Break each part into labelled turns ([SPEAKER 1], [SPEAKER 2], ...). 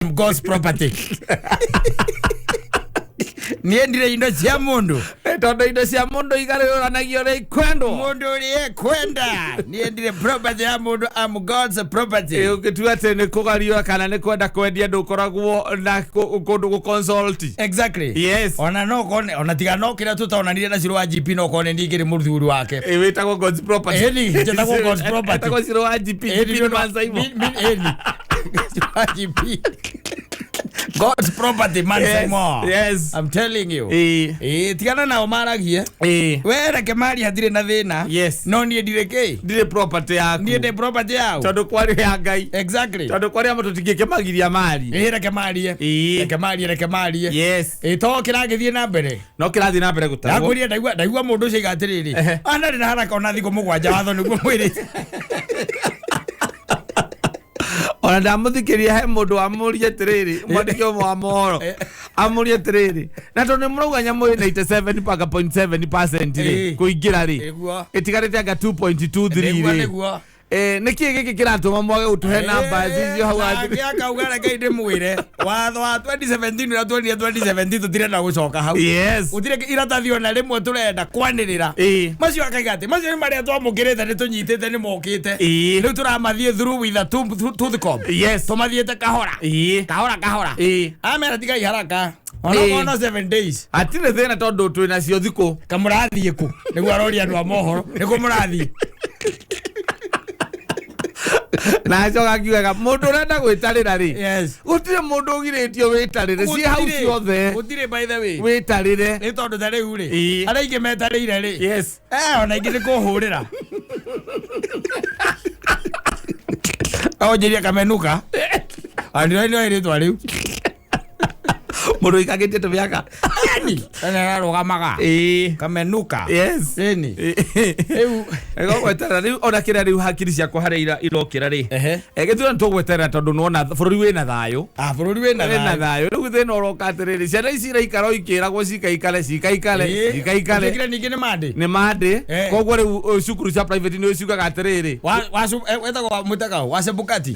[SPEAKER 1] am God's property. Niendire indo cia mundu.
[SPEAKER 2] Tondo indo cia mundu igariranagia ri kwendo.
[SPEAKER 1] Mundu ri kwenda. Niendire property ya mundu am God's property.
[SPEAKER 2] Ukitua tene kugario kana ne kwenda kwendia ndukoragwo na kundu gu consult.
[SPEAKER 1] Exactly.
[SPEAKER 2] Yes.
[SPEAKER 1] Ona no kone ona tiga no kira tutaonanire na ciro wa GP no kone ndigire muthuri wake.
[SPEAKER 2] Wetagwo God's property.
[SPEAKER 1] Eni jetagwo God's property.
[SPEAKER 2] Wetagwo ciro wa GP.
[SPEAKER 1] Eni
[SPEAKER 2] manzaibo.
[SPEAKER 1] Eni. GP. God's property man Simon.
[SPEAKER 2] Yes.
[SPEAKER 1] I'm telling you. Tigana na omaragie. Wera kemari hadire na thina.
[SPEAKER 2] Yes.
[SPEAKER 1] No nie direke.
[SPEAKER 2] Dire property yaku.
[SPEAKER 1] Nie de property yao.
[SPEAKER 2] Tondu kwari ya Ngai.
[SPEAKER 1] Exactly.
[SPEAKER 2] Tondu kwari amu tutigike magiria mari.
[SPEAKER 1] Reke mari.
[SPEAKER 2] Yes.
[SPEAKER 1] To kiragithie na mbere.
[SPEAKER 2] No kirathie na mbere gutagwo.
[SPEAKER 1] Ndakuria ndaigua mundu ucio igatiriri. Ana rina haraka ona thiko mugwanja watho niguo mwiri.
[SPEAKER 2] Ona ndamuthikiria he mundu amurie tiriri mwandikio wa mohoro amurie tiriri na tondu murauga nyamu 97.7% ri kuingira ri itigarite anga 2.23 ri niki giki kiratuma mwage utuhe namba icio hau athi
[SPEAKER 1] akauga ngai ndimwire watho wa 2017 na 2017 tutire na gucoka hau.
[SPEAKER 2] Yes.
[SPEAKER 1] Utire iratathi ona rimwe turenda kwanirira macio akaigate macio ni maria twamukirite ni tunyitite ni mokite riu turamathie through with to the cop.
[SPEAKER 2] Yes.
[SPEAKER 1] Tumathiete kahora amera tigai haraka ona 7 days
[SPEAKER 2] atire thina tondu twina cio thiku
[SPEAKER 1] kamurathie ku niguo arori andu a mohoro niguo murathie
[SPEAKER 2] na coga kiugaga mundu urenda gwitarira ri gutire mundu ugiritio witarire ci hau ciothe
[SPEAKER 1] gutire by the way
[SPEAKER 2] witarire
[SPEAKER 1] ni tondu tari uri ara ingi metarire ri
[SPEAKER 2] yes
[SPEAKER 1] ona ingi ni kuhurira aonjeria kamenuka andiro ni iri twariu
[SPEAKER 2] mundu ikagetie tumiaka
[SPEAKER 1] ana arugamaga kamenuka
[SPEAKER 2] yes
[SPEAKER 1] eni
[SPEAKER 2] eu ego gwetera riu ona kira riu hakiri ciakwa hareira irokira ri egetura ntugwetera tondu nona bururi wina thayo
[SPEAKER 1] bururi wina
[SPEAKER 2] thayo riu thina uroka atiriri ciana ici iraikara ikiragwo cikaikale
[SPEAKER 1] kira ningi ni mande
[SPEAKER 2] koguo riu cukuru cia private ni ciugaga atiriri
[SPEAKER 1] wetagwo mutaka wa sebukati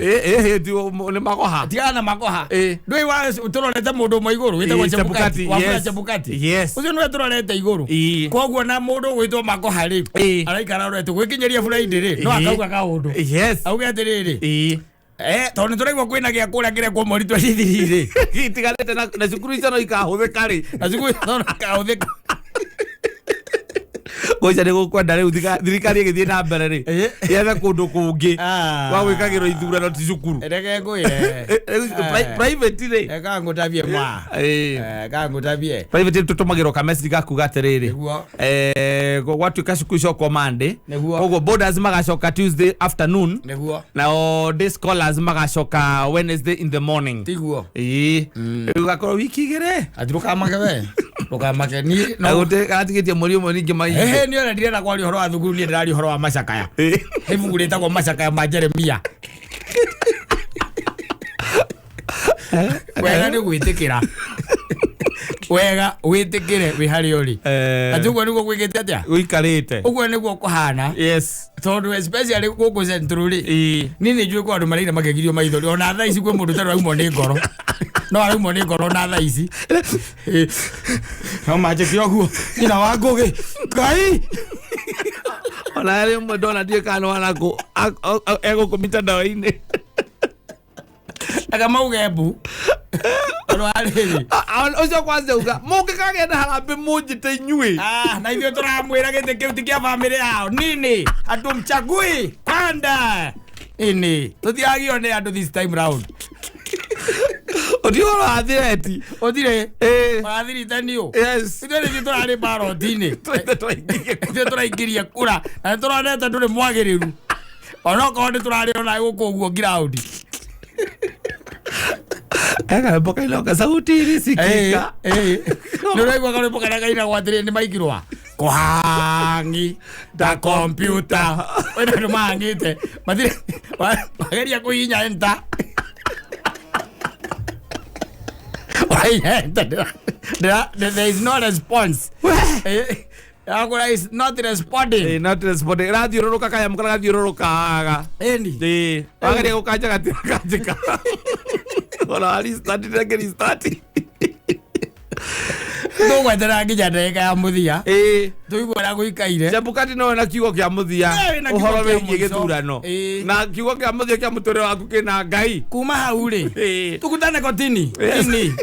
[SPEAKER 2] ni magoha
[SPEAKER 1] tigana magoha ndui wa turorete mundu iguru wetagwo sebukati wa sebukati
[SPEAKER 2] yes
[SPEAKER 1] ucio nwe turorete iguru koguo na mundu gwitwo magoha ri araikara rorete gwikinyeria Friday ri no akauga kaundu
[SPEAKER 2] yes
[SPEAKER 1] auga atiriri tondu turaigua kwina gia kuria kire kwa mweri 23 ri
[SPEAKER 2] itigarite na cukuru icio no ikahuthika ri
[SPEAKER 1] na cukuru no ikahuthika
[SPEAKER 2] goja nego kwenda riu thirikari igithie na mbere ri yethe kundu kungi wa gwikagirwo ithurano ti cukuru
[SPEAKER 1] reke ngwire
[SPEAKER 2] private ri
[SPEAKER 1] eka ngutabie mwa eka ngutabie
[SPEAKER 2] private tutumagirwo ka message gakuga atiriri gwatuika cukuru icio kwa Monday koguo boarders magacoka Tuesday afternoon na day scholars magacoka Wednesday in the morning
[SPEAKER 1] tiguo
[SPEAKER 2] ugakorwo wiki igire
[SPEAKER 1] atirukamake we ukamake ni
[SPEAKER 2] no gutigatigite muri umwe ningi mai
[SPEAKER 1] ni ona ndirenda kwari horo wa thukuru ni ndirari horo wa macakaya hebu gurita macakaya ma Jeremia wega ni gwitikira wega witikire wi hari uri atugo niguo gwigite atia
[SPEAKER 2] uikarite
[SPEAKER 1] uguo niguo kuhana
[SPEAKER 2] yes
[SPEAKER 1] tondu especially guku central ri nini njui kwa andu marire makegirio maithori ona thaa ici kwi mundu taru aumo ni ngoro no aumo ni ngoro na thaa ici no majiki oguo ina wa ngugi ngai
[SPEAKER 2] ona ri mwe ndona ndie kana wana ku ego kumita dawa-ini
[SPEAKER 1] aga maugembu rwariri
[SPEAKER 2] ucio kwanza uga mungikagenda harambe munjite inyui
[SPEAKER 1] na ithio turamwira gite kiu tikia family yao nini andu mchagui kwanda ini tuthiagio ni andu this time round
[SPEAKER 2] odio athireti
[SPEAKER 1] odire athiritanio
[SPEAKER 2] yes
[SPEAKER 1] ithio ni turari barotini ithio turaingiria kura na turonete nduri mwagiriru ona ko ndi turari ona guku guo ground
[SPEAKER 2] ega boka iloka sauti iri sikika
[SPEAKER 1] nuraigwa kare boka nagaina gwatire ni maikirwa kuhangi da computer wena ndo mangite mathire bageria kuinya enter why enter there is no response Agora is not responding.
[SPEAKER 2] Not responding. Radio roroka kaya mukala radio roroka aga.
[SPEAKER 1] Endi.
[SPEAKER 2] Wagaria gukanja gatira kanjika. Kola restart ndege restart.
[SPEAKER 1] Ndo gwetera nginya ndeka ya muthia. Tuigua guikaire.
[SPEAKER 2] Chebukati no na kiugo kia muthia. Uhoro wigie githurano. Na kiugo kia muthia kia mutore waku kina Ngai.
[SPEAKER 1] Kuma hau ri. Tukutane kotini. Ini.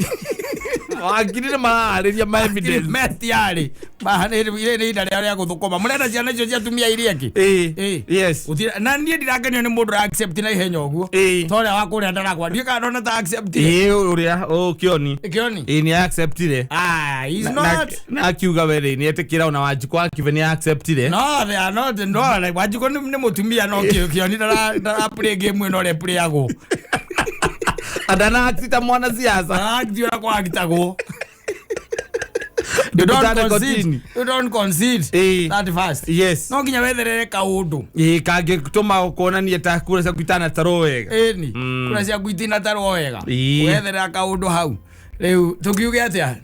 [SPEAKER 2] Agirire mahariria ma evidence.
[SPEAKER 1] Metiari. Mahariria ni ndari aria guthukuma. Murenda ciana icio cia tumia iria ki.
[SPEAKER 2] Yes.
[SPEAKER 1] Na nie ndirakenio ni mundu accept na ihenya uguo. Toria wa kuria ndarakwa. Ndika ndona ta accept.
[SPEAKER 2] Uria kioni.
[SPEAKER 1] Kioni.
[SPEAKER 2] Ni acceptire.
[SPEAKER 1] He's not.
[SPEAKER 2] Na kiuga were ni etekira una Wanjikũ akiveni acceptire.
[SPEAKER 1] No, they are not. No, like Wanjikũ ni mutumia no kioni ndara play game ino re play ago.
[SPEAKER 2] Adana akita mwana siasa.
[SPEAKER 1] Akira kwa akitago. You don't concede that fast.
[SPEAKER 2] Yes.
[SPEAKER 1] No nginya wetherere kaundu.
[SPEAKER 2] Kage kutuma kuonania ta kura cia kuitana taro wega.
[SPEAKER 1] Ni. Kura cia kuitina taro wega. Wetherera kaundu hau. Riu tukiuge atia?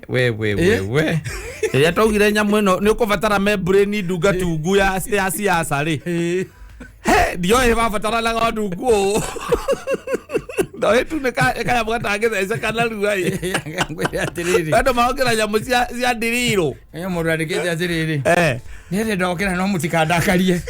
[SPEAKER 2] We. Ya togire nyamu ino ni ukubatara membrane ndunga tungu ya siasa ri. Ndio eva batara la ndungu. Ndo etu ne kaya bwata ngeze kana ruai.
[SPEAKER 1] Ngwe atiriri.
[SPEAKER 2] Ando maokera nyamu cia ndiriro.
[SPEAKER 1] Mundu andikite atiriri. Ni ndi ndokera no mutikandakarie.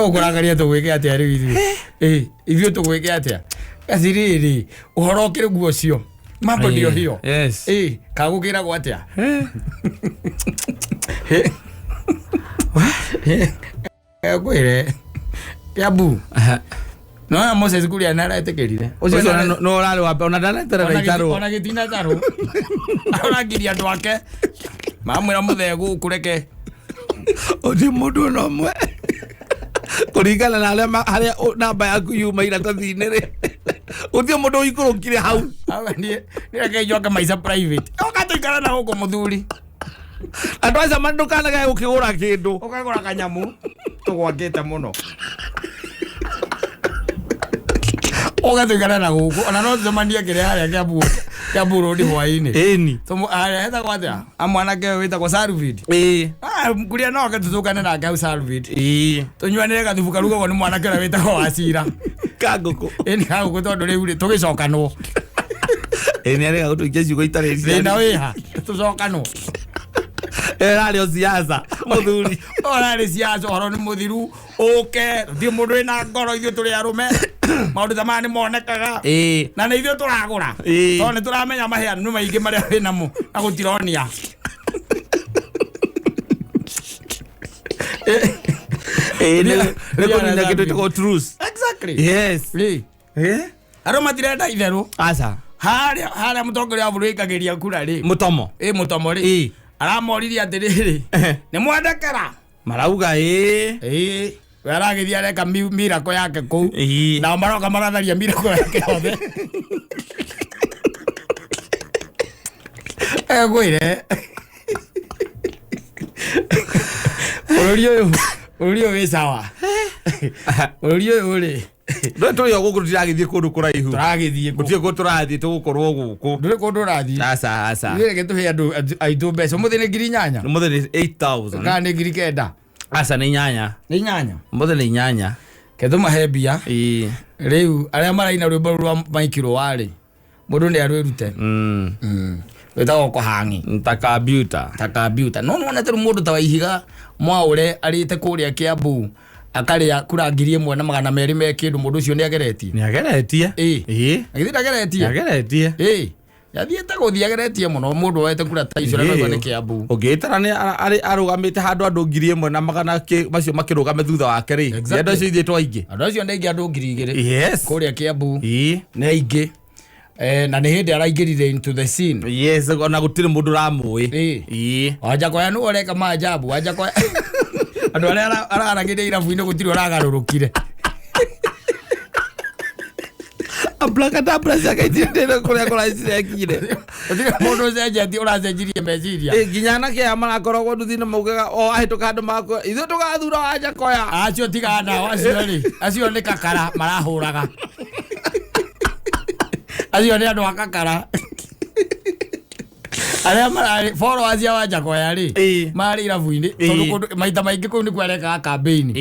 [SPEAKER 1] Ukuragaria tugwike atia riu ithuĩ. Ithuĩ tugwike atia? Atiriri, uhoro ukire guo cio. Mambo ndio hiyo.
[SPEAKER 2] Yes.
[SPEAKER 1] Kagukira gwa atia? Kwire. Yabu. No ya Moses kuria nara etekerire.
[SPEAKER 2] Ucio no rari wa ona ndanaterera itaro.
[SPEAKER 1] Ona gitina taro. Ona ngiria andu ake. Mamwira muthegu kureke.
[SPEAKER 2] Odi mundu no mwe. Kurigana na haria namba yaku yuma iratathi-inĩ ri. Uthio mundu ikurukire hau.
[SPEAKER 1] Ni reke joka maica private. Ukatuikara na huko muthuri.
[SPEAKER 2] Andu aca mandukanaga gukigura kindu.
[SPEAKER 1] Ukagura kanyamu. Tugwakite muno. Ukatuikara na huko. Ona no tumania kire haria Kiambu road hwaini.
[SPEAKER 2] Ni.
[SPEAKER 1] Tumu heta kwatia. Amwanake witagwo Salvid. Kuria no akatuzukane na ngau Salvid. Tunywanire gathubuka rugo ni mwanake ura witagwo Wacira.
[SPEAKER 2] Kaguku.
[SPEAKER 1] Ni kaguku tondu riu ri tugicokanwo.
[SPEAKER 2] Ni arega gutuikia ciugo itari cia.
[SPEAKER 1] Thina wiha. Tucokanwo.
[SPEAKER 2] Rari o siasa. Muthuri.
[SPEAKER 1] Rari siasa horo ni muthiru. Uke. Thi mundu ina ngoro ithuĩ turi arume. Maundu ta maya ni monekaga. Na nĩ ithuĩ turagura. Tondũ nĩ turamenya maheanu nĩ maingĩ marĩa wĩnamo na gũtironia.
[SPEAKER 2] Nĩ kũnina kĩndũ gĩtagwo truce.
[SPEAKER 1] Exactly.
[SPEAKER 2] Yes.
[SPEAKER 1] Andũ matirenda itherũ.
[SPEAKER 2] Aca.
[SPEAKER 1] Harĩa mũtongoria wa bũrũri aikagĩria kura rĩ.
[SPEAKER 2] Mutomo.
[SPEAKER 1] Mutomo rĩ. Aramoririe atĩrĩrĩ. Nĩ mwandekera.
[SPEAKER 2] Marauga
[SPEAKER 1] we aragĩthiĩ areka mirako yake kũu. Na maroka maratharia mirako yake othe. Gwire. Bũrũri ũyũ wĩ sawa. Bũrũri ũyũ rĩ.
[SPEAKER 2] Ndũ tũrĩ gũkũ tũragĩthiĩ kũndũ kũraihu.
[SPEAKER 1] Tũragĩthiĩ
[SPEAKER 2] gũtirĩ kũ tũrathiĩ tũgũkorwo gũkũ. Ndũrĩ
[SPEAKER 1] kũ tũrathiĩ.
[SPEAKER 2] Aca.
[SPEAKER 1] Reke tũhe andũ aitũ mbeca. Ũmũthĩ nĩ ngiri 8.
[SPEAKER 2] Ũmũthĩ nĩ 8,000.
[SPEAKER 1] Kana nĩ ngiri 9.
[SPEAKER 2] Aca nĩ 8.
[SPEAKER 1] Nĩ 8.
[SPEAKER 2] Ũmũthĩ nĩ 8.
[SPEAKER 1] Ke tũmahe mbia. Rĩu arĩa maraina rwĩmbo rwa maikirwo warĩ. Mũndũ nĩ arwĩrute. Wĩtagwo Kũhang'i. Takambiuta. No nonete mũndũ ta Waihiga Mwaũre arĩte kũrĩa Kiambu akarĩa kura ngiri 1,200 me kĩndũ mũndũ ũcio nĩ ageretie. Agĩthiĩ ndageretie. Yathiĩte gũthiĩ ageretie mũno mũndũ woete kura ta icio na nĩ Kiambu.
[SPEAKER 2] Ũngĩtara nĩ arũgamĩte handũ andũ 1,200 macio makĩrũgame thutha wake rĩ. Andũ acio ithĩtwo aingĩ.
[SPEAKER 1] Andũ acio nĩ aingĩ andũ 2,000 kũrĩa Kiambu. Nĩ aingĩ. Na nĩ hĩndĩ araingĩrire into the scene.
[SPEAKER 2] Yes, ona gũtirĩ mũndũ ũramũĩ.
[SPEAKER 1] Wanjakoya nĩ ũreka maajabu. Wanjakoya andũ arĩa araragĩria irabu-inĩ gũtirĩ ũragarũrũkire.
[SPEAKER 2] Abracadabra ciakaitire kũrĩa kũracirĩkire.
[SPEAKER 1] Gũtirĩ mũndũ ũcenjetie ũracenjirie meciria.
[SPEAKER 2] Nginya anake aya marakoragwo nduthi-inĩ maugaga o ahĩtũka andũ makwa ithuĩ tũgathura Wanjakoya.
[SPEAKER 1] Acio tiga nao acio rĩ. Acio nĩ kakara marahũraga. Acio nĩ andũ a kakara. Aria mari followers ya Wanjako yari mari irabu-ini tondu maita maingi kuu ni kwareka campaign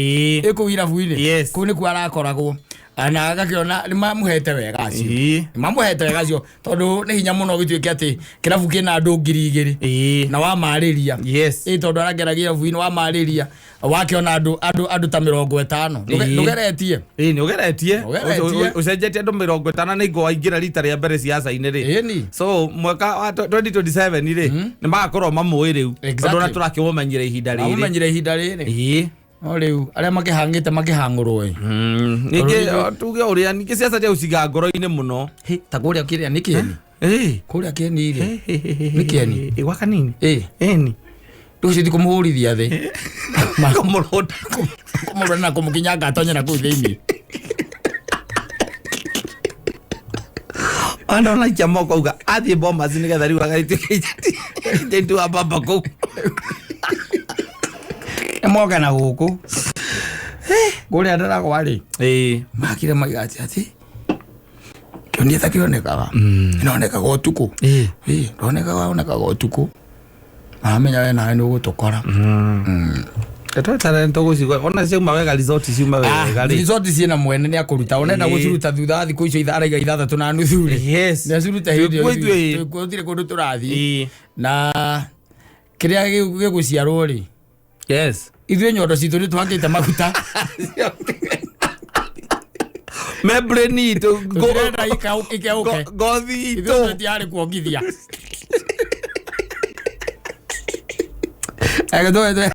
[SPEAKER 1] iku irabu-ini kuu ni kwarakoragwo ana agakiona ni mamuhete wega acio mamuhete wega acio tondu ni hinya muno gituike ati kirabu kina andu 2,000 na wa mariria tondu arageragia irabu-ini wa mariria wakiona andu ta 50 ndugeretie
[SPEAKER 2] ni ugeretie ucenjetie andu 50 ni ngo aingira rita ria mbere siasa-ini ri so mwaka wa 2027 ri ni magakorwo mamui riu tondu na turakimumenyire ihinda riri no riu aria makihangite makihangurwo ningi tuge uria ningi siasa tia uciga ngoro-ini muno
[SPEAKER 1] ta kuria kiria ni kieni kuria kieni ri ni kieni
[SPEAKER 2] gwa kanini ni
[SPEAKER 1] Tusi kumuhurithia thi makomurona na kumukinyanga atonya na kuu thiini
[SPEAKER 2] anda na chamo kauga athi bomba zinigetha riu agaitike ndu abamba ku
[SPEAKER 1] emoga na guku guri andara kwari makire magati ati kiondia takionekaga inonekaga utuku inonekaga utuku amenya we nawe nugutukora
[SPEAKER 2] eto talento gucigwa ona ciuma wega resort ciuma wega
[SPEAKER 1] resort ciena mwene ni akuruta onenda guciruta thutha thiku icio itharaga 3 na nuthu ni ciruta hindi kwithire kundu turathi na kiria giguciarwo ri ithuĩ nyondo citũ nĩ twakĩte maguta
[SPEAKER 2] membrane itu
[SPEAKER 1] ngorenda ikeuke
[SPEAKER 2] ngothi itu
[SPEAKER 1] tiarĩ kuongithia agatoe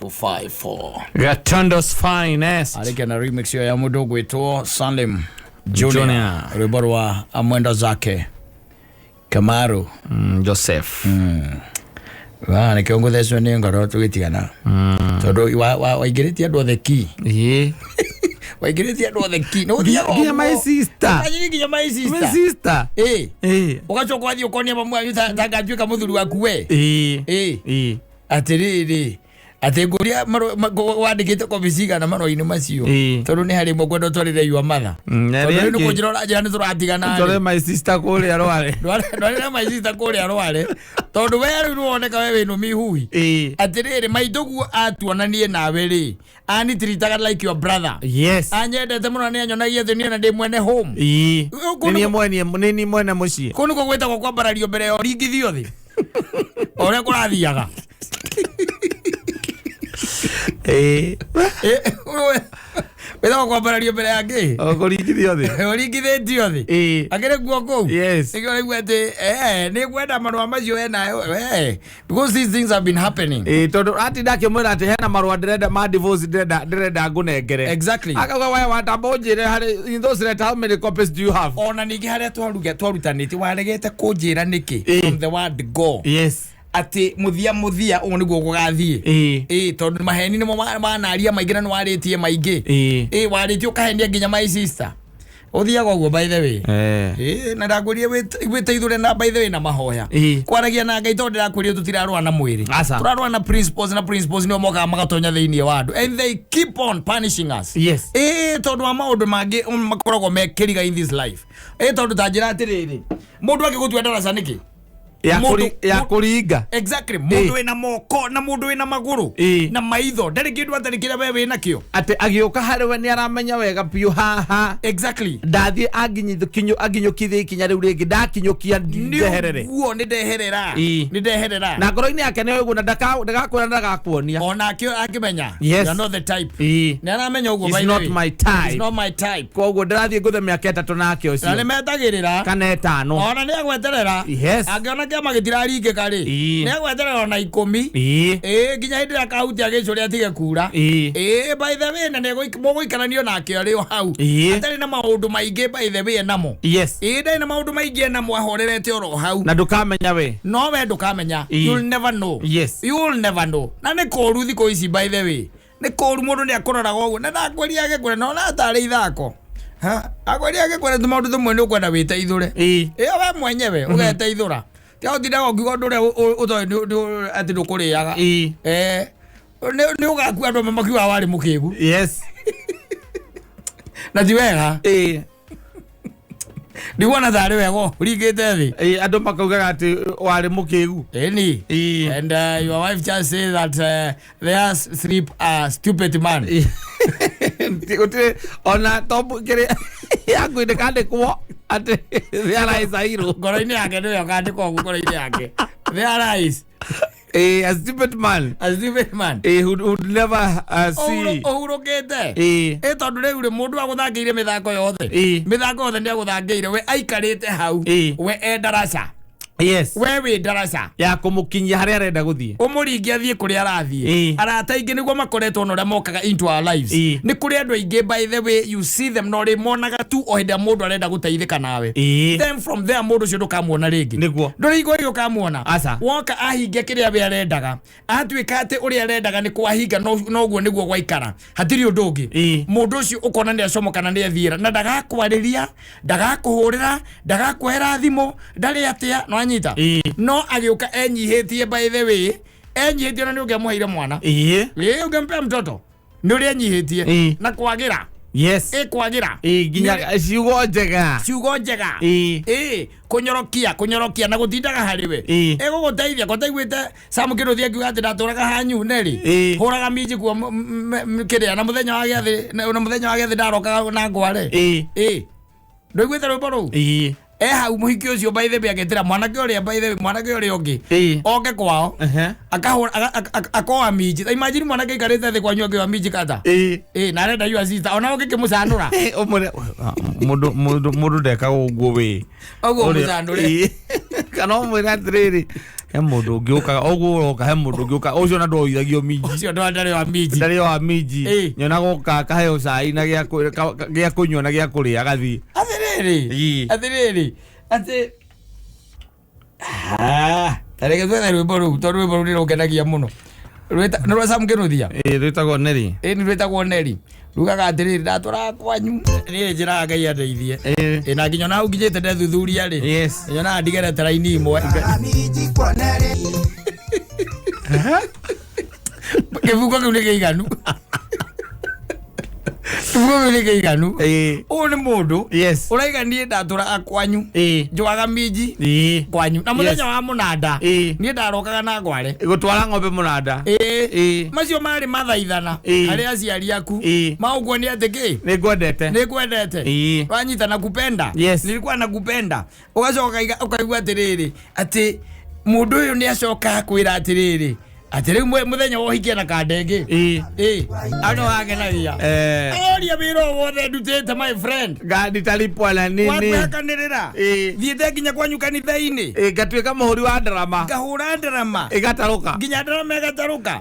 [SPEAKER 1] 254
[SPEAKER 2] Gatondo's finest
[SPEAKER 1] alike na remix ya mundu gwitwo Salim Junior rwimbo rwa amwenda zake Kamaru
[SPEAKER 2] Joseph
[SPEAKER 1] ni kiongo theswe ni ngoro tugitigana tondu waingiritie andu othe ki waingiritie andu othe ki no
[SPEAKER 2] nginya my sister
[SPEAKER 1] ugacoka wathi ukonia mamwe tangatwika muthuri waku we atiriri ati nguria wandikite komisiga na maro-ini macio tondu ni hari mugwendo twarire yua matha tondu ni kunjira njira ni turatigana
[SPEAKER 2] tore my sister kuria rware
[SPEAKER 1] ndwarire my sister kuria rware tondu we riu woneka we winu mihui atiriri maithugu atuonanie nawe ri ani tritaga like your brother anyendete muno ni anyonagia thi ni na ndi mwene home
[SPEAKER 2] ni mwene mucii
[SPEAKER 1] kunu kugwetagwo kwambarario mbere ya uringithio thi oria kurathiaga wetha kwambarario mbere yake
[SPEAKER 2] kuringithio thi
[SPEAKER 1] uringithitio thi akire guo kuu nĩkĩo rĩu atĩ nĩ kwenda marũa macio because these things have been happening
[SPEAKER 2] tondu atinda akĩmwĩra atĩ hena marũa ndĩrenda ma divorce ndĩrenda ngũnengere akauga we watamba ũnjĩre harĩ in those letters how many copies do you have
[SPEAKER 1] ona ningĩ harĩa twarutanĩtie waregete kũnjĩra nĩkĩ from the word go ati muthia ugu niguo gugathie tondu maheni nimo manaria maingi na nwaritie maingi waritie ukahenia nginya my sister uthiaga uguo by the way na ndakurie witeithure na by the way na mahoya kwaragia na Ngai tondu ndakurie tutirarwa na mwiri turarwa na principles ni moka magatonya thiini wa andu and they keep on punishing us tondu wa maundu mangi makoragwo mekiriga in this life tondu tanjira atiriri mundu akigutua darasa niki
[SPEAKER 2] ya kuringa
[SPEAKER 1] exactly mundu wina moko na mundu wina maguru na maitho ndari kindu atarikira we wina kio
[SPEAKER 2] ati agioka hariwe ni aramenya wega piu haha
[SPEAKER 1] exactly
[SPEAKER 2] ndathie aginyukithie ikinya riu ringi ndakinyukia ndeherere
[SPEAKER 1] guo ni ndeherera na ngoro-ini yake ni uguo na ndagakwira ndagakuonia
[SPEAKER 2] ona
[SPEAKER 1] akimenya you are not the type ni aramenya uguo
[SPEAKER 2] by the way it's not my type koguo ndathie nguthe miaka 3 nake ucio
[SPEAKER 1] na ni metagirira
[SPEAKER 2] kana 5
[SPEAKER 1] ona ni agweterera agiona kiama gitiraringika ri ni agweterera na 10 nginya hindi ya kauti agicuria atige kura by the way na muguikaranio nake ari hau atari na maundu maingi by the way namo ndai na maundu maingi namo ahorerete oro hau
[SPEAKER 2] na ndukamenya we
[SPEAKER 1] no we ndukamenya you'll never know na ni koru thiko ici by the way ni koru mundu ni akoraga uguo na ndakweria agekure no na atari ithako akweria agekure tumaundu tumwe ni ukwenda witeithure we mwenyewe ugeteithura tia utindaga ukiuga undu uria utoi ati ndukuriaga ni ugakua andu mamakiuga wari mukigu Na ti wega. Ni wona thari wego urigite thi.
[SPEAKER 2] Andu makauga ati wari mukigu.
[SPEAKER 1] Eni. And your wife just say that they sleep a stupid man.
[SPEAKER 2] Uti ona top kire yangu inde kande kwa ati they are Zairo.
[SPEAKER 1] Ngoro-ini yake ndio kande kwa ngoro-ini yake. They are
[SPEAKER 2] a stupid man.
[SPEAKER 1] A stupid man.
[SPEAKER 2] Who would never see.
[SPEAKER 1] Ohurukite. Tondu riu ri mundu aguthangiire mithako yothe. Mithako yothe ni aguthangiire we aikarite hau. We endaraca.
[SPEAKER 2] Yes.
[SPEAKER 1] We wi ndaraca.
[SPEAKER 2] Ya kumukinyia haria arenda guthie.
[SPEAKER 1] Umuringi athie kuri arathie. Arata ingi niguo makoretwo no mokaga into our lives. Ni kuri andu aingi by the way you see them no ri monaga tu o hinda mundu arenda guteithika nawe. Then from there mundu cio ndukamuona ringi.
[SPEAKER 2] Niguo.
[SPEAKER 1] Ndurigo ri ukamuona.
[SPEAKER 2] Asa.
[SPEAKER 1] Woka ahingia kiria we arendaga. Atuika ati uri arendaga ni kwahinga no guo niguo gwaikara. Hatiri undu ungi. Mundu ucio ukona ni acomokana ni athira na ndagakwariria, ndagakuhurira, ndagakwera thimo, ndari atia no anyita. No agiuka enyihitie by the way. Enyihitie na ni ungemuheire mwana. Ungempe mtoto. Ni uri enyihitie na kwagira.
[SPEAKER 2] Yes.
[SPEAKER 1] Kwagira.
[SPEAKER 2] Ginya ciugo njega.
[SPEAKER 1] Ciugo njega. Kunyorokia na gutindaga hariwe. Guguteithia gutaiguite Sam Kiruthi akiuga ati ndaturaga hanyu neri. Huraga miji kwa kiria na muthenya wa giathi ndarokaga na ngware. Ndiguite rwimbo ruu. Hau muhiki ucio by the way agitira mwanake uria by the way mwanake uria ungi oke kwao akahura akoa miji. Imagine mwanake ikarite thi kwanyu akiwa miji kata na arenda yu asista ona ungi kimucanura
[SPEAKER 2] mundu ndeka uguo we
[SPEAKER 1] oguo mucanure
[SPEAKER 2] kana mwira atiriri he mundu ungiuka oguo oka he mundu ungiuka ucio na ndoithagio miji
[SPEAKER 1] ucio ndari wa miji
[SPEAKER 2] nyona goka kaheo cai na gia kunywa na gia kuria agathi
[SPEAKER 1] athiriri ati tareke twetha rwimbo ruu tondu rwimbo ruu nirukenagia muno rwa Sam Kiruthi
[SPEAKER 2] rwitagwo Neri
[SPEAKER 1] ni rwitagwo Neri rugaga atiriri ndatura kwanyu ni njira Ngai andeithie na nginya na unginyite ndethuthuria ri nyona ndigere taraini imwe kivuko kiu ni kiiganu ni mundu uraiga nie ndatura akwanyu njwaga miji kwanyu na muthenya wa munanda nie ndarokaga na ngware
[SPEAKER 2] gutwara ng'ombe munanda
[SPEAKER 1] macio mari mathaithana ari aciari aku mauguo ni atiki nigwendete wanyita na kupenda nilikuwa na kupenda ugacoka ukaigua atiriri ati mundu uyu ni acoka kwira atiriri atiri muthenya wo hikia na kandenge ano agenagia oria wiro wothe ndutite my friend
[SPEAKER 2] gadi talipwa na nini
[SPEAKER 1] wakanirira thiete nginya kwanyu kanitha-ini
[SPEAKER 2] ngatuika muhuri wa ndarama
[SPEAKER 1] ngahura ndarama
[SPEAKER 2] igataruka
[SPEAKER 1] nginya ndarama igataruka